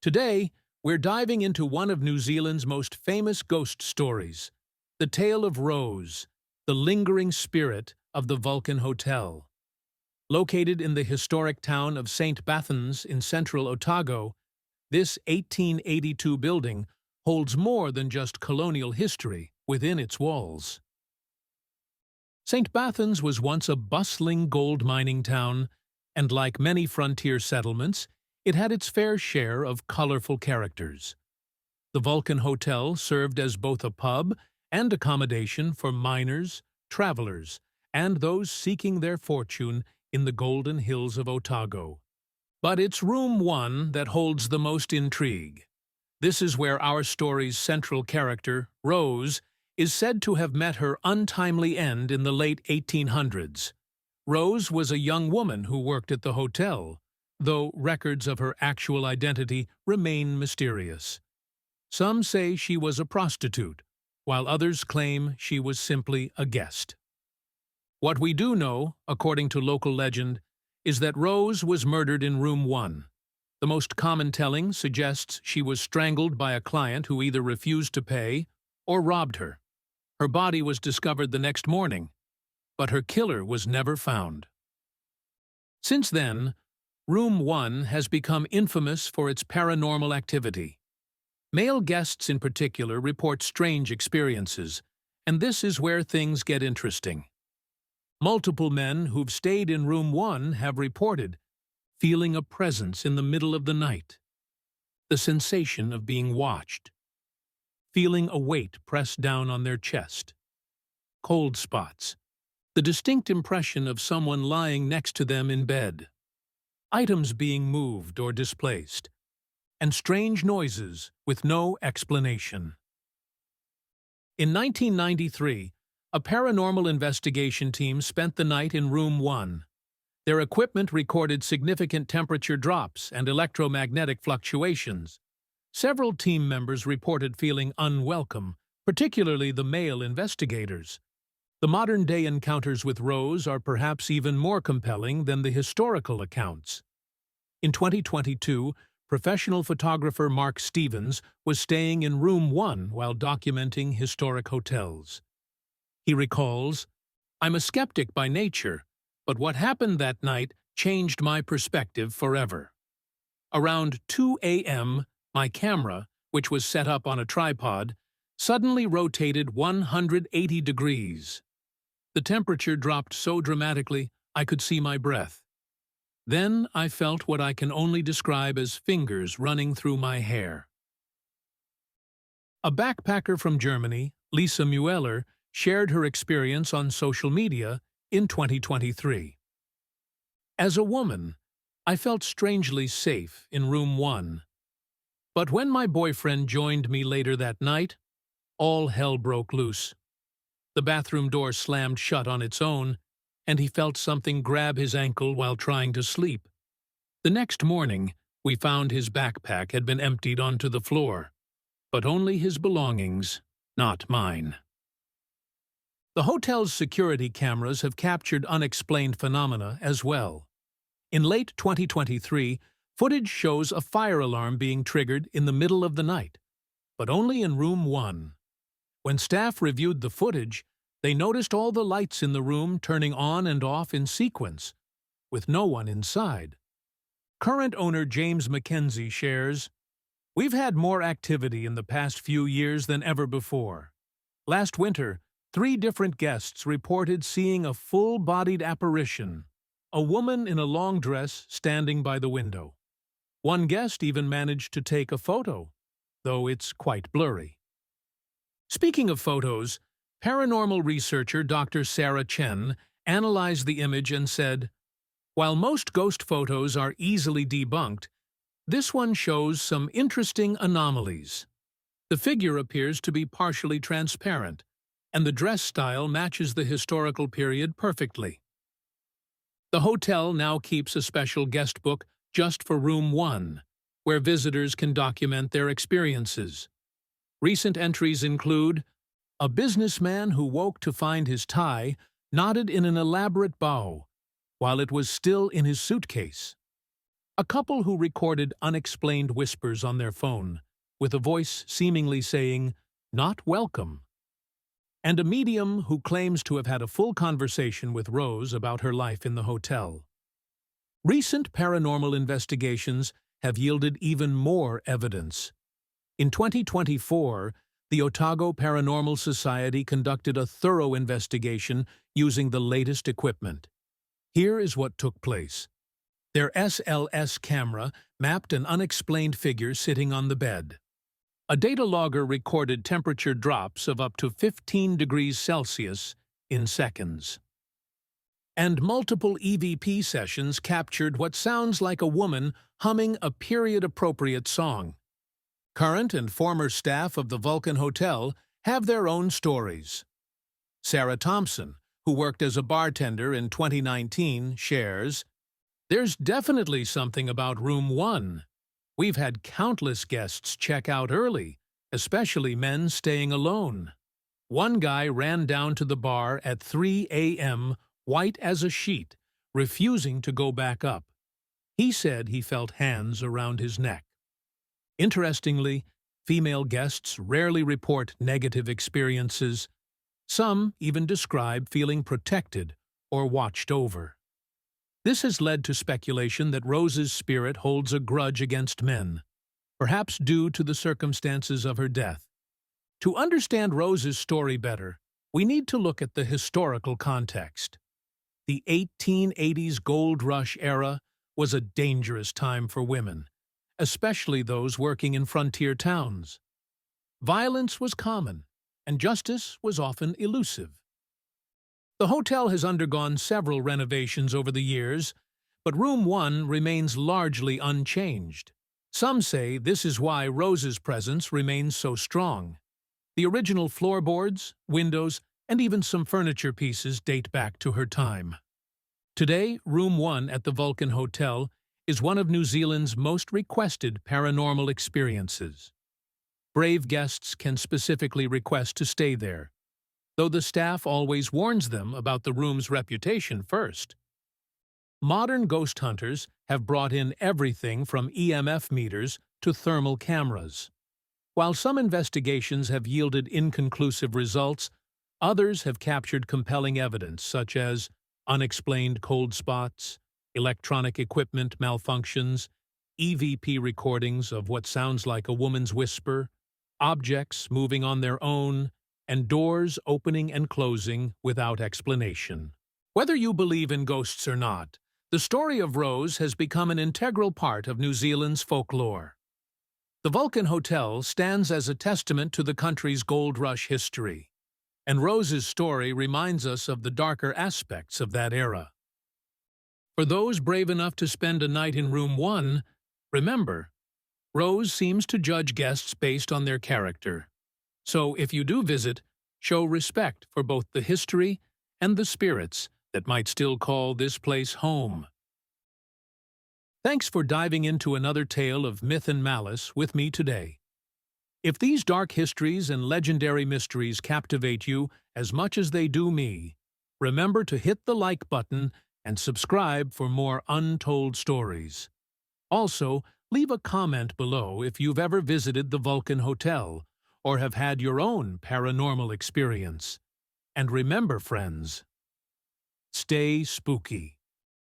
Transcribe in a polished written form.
Today, we're diving into one of New Zealand's most famous ghost stories, the tale of Rose, the lingering spirit of the Vulcan Hotel. Located in the historic town of St. Bathans in central Otago, this 1882 building holds more than just colonial history within its walls. St. Bathans was once a bustling gold mining town, and like many frontier settlements, it had its fair share of colorful characters. The Vulcan Hotel served as both a pub and accommodation for miners, travelers, and those seeking their fortune in the golden hills of Otago. But it's room 1 that holds the most intrigue. This is where our story's central character, Rose, is said to have met her untimely end in the late 1800s. Rose was a young woman who worked at the hotel, though records of her actual identity remain mysterious. Some say she was a prostitute, while others claim she was simply a guest. What we do know, according to local legend, is that Rose was murdered in room 1. The most common telling suggests she was strangled by a client who either refused to pay or robbed her. Her body was discovered the next morning, but her killer was never found. Since then, Room 1 has become infamous for its paranormal activity. Male guests in particular report strange experiences, and this is where things get interesting. Multiple men who've stayed in Room 1 have reported feeling a presence in the middle of the night, the sensation of being watched, feeling a weight pressed down on their chest, cold spots, the distinct impression of someone lying next to them in bed, items being moved or displaced, and strange noises with no explanation. In 1993, a paranormal investigation team spent the night in Room 1. Their equipment recorded significant temperature drops and electromagnetic fluctuations. Several team members reported feeling unwelcome, particularly the male investigators. The modern-day encounters with Rose are perhaps even more compelling than the historical accounts. In 2022, professional photographer Mark Stevens was staying in Room 1 while documenting historic hotels. He recalls, "I'm a skeptic by nature, but what happened that night changed my perspective forever. Around 2 a.m., my camera, which was set up on a tripod, suddenly rotated 180 degrees. The temperature dropped so dramatically I could see my breath. Then I felt what I can only describe as fingers running through my hair." A backpacker from Germany, Lisa Mueller, shared her experience on social media in 2023. "As a woman, I felt strangely safe in Room 1. But when my boyfriend joined me later that night, all hell broke loose. The bathroom door slammed shut on its own, and he felt something grab his ankle while trying to sleep. The next morning, we found his backpack had been emptied onto the floor, but only his belongings, not mine." The hotel's security cameras have captured unexplained phenomena as well. In late 2023, footage shows a fire alarm being triggered in the middle of the night, but only in Room 1. When staff reviewed the footage, they noticed all the lights in the room turning on and off in sequence, with no one inside. Current owner James Mackenzie shares, "We've had more activity in the past few years than ever before. Last winter, 3 different guests reported seeing a full-bodied apparition, a woman in a long dress standing by the window. One guest even managed to take a photo, though it's quite blurry." Speaking of photos, paranormal researcher Dr. Sarah Chen analyzed the image and said, "While most ghost photos are easily debunked, this one shows some interesting anomalies. The figure appears to be partially transparent, and the dress style matches the historical period perfectly." The hotel now keeps a special guest book just for Room 1, where visitors can document their experiences. Recent entries include, "A businessman who woke to find his tie knotted in an elaborate bow, while it was still in his suitcase." A couple who recorded unexplained whispers on their phone, with a voice seemingly saying, "Not welcome." And a medium who claims to have had a full conversation with Rose about her life in the hotel. Recent paranormal investigations have yielded even more evidence. In 2024, the Otago Paranormal Society conducted a thorough investigation using the latest equipment. Here is what took place. Their SLS camera mapped an unexplained figure sitting on the bed. A data logger recorded temperature drops of up to 15 degrees Celsius in seconds. And multiple EVP sessions captured what sounds like a woman humming a period-appropriate song. Current and former staff of the Vulcan Hotel have their own stories. Sarah Thompson, who worked as a bartender in 2019, shares, "There's definitely something about Room 1. We've had countless guests check out early, especially men staying alone. One guy ran down to the bar at 3 a.m., white as a sheet, refusing to go back up. He said he felt hands around his neck." Interestingly, female guests rarely report negative experiences. Some even describe feeling protected or watched over. This has led to speculation that Rose's spirit holds a grudge against men, perhaps due to the circumstances of her death. To understand Rose's story better, we need to look at the historical context. The 1880s gold rush era was a dangerous time for women, especially those working in frontier towns. Violence was common, and justice was often elusive. The hotel has undergone several renovations over the years, but Room 1 remains largely unchanged. Some say this is why Rose's presence remains so strong. The original floorboards, windows, and even some furniture pieces date back to her time. Today, Room 1 at the Vulcan Hotel is one of New Zealand's most requested paranormal experiences. Brave guests can specifically request to stay there, though the staff always warns them about the room's reputation first. Modern ghost hunters have brought in everything from EMF meters to thermal cameras. While some investigations have yielded inconclusive results, others have captured compelling evidence such as unexplained cold spots, electronic equipment malfunctions, EVP recordings of what sounds like a woman's whisper, objects moving on their own, and doors opening and closing without explanation. Whether you believe in ghosts or not, the story of Rose has become an integral part of New Zealand's folklore. The Vulcan Hotel stands as a testament to the country's gold rush history, and Rose's story reminds us of the darker aspects of that era. For those brave enough to spend a night in Room 1, remember, Rose seems to judge guests based on their character. So if you do visit, show respect for both the history and the spirits that might still call this place home. Thanks for diving into another tale of myth and malice with me today. If these dark histories and legendary mysteries captivate you as much as they do me, remember to hit the like button and subscribe for more untold stories. Also, leave a comment below if you've ever visited the Vulcan Hotel or have had your own paranormal experience. And remember, friends, stay spooky.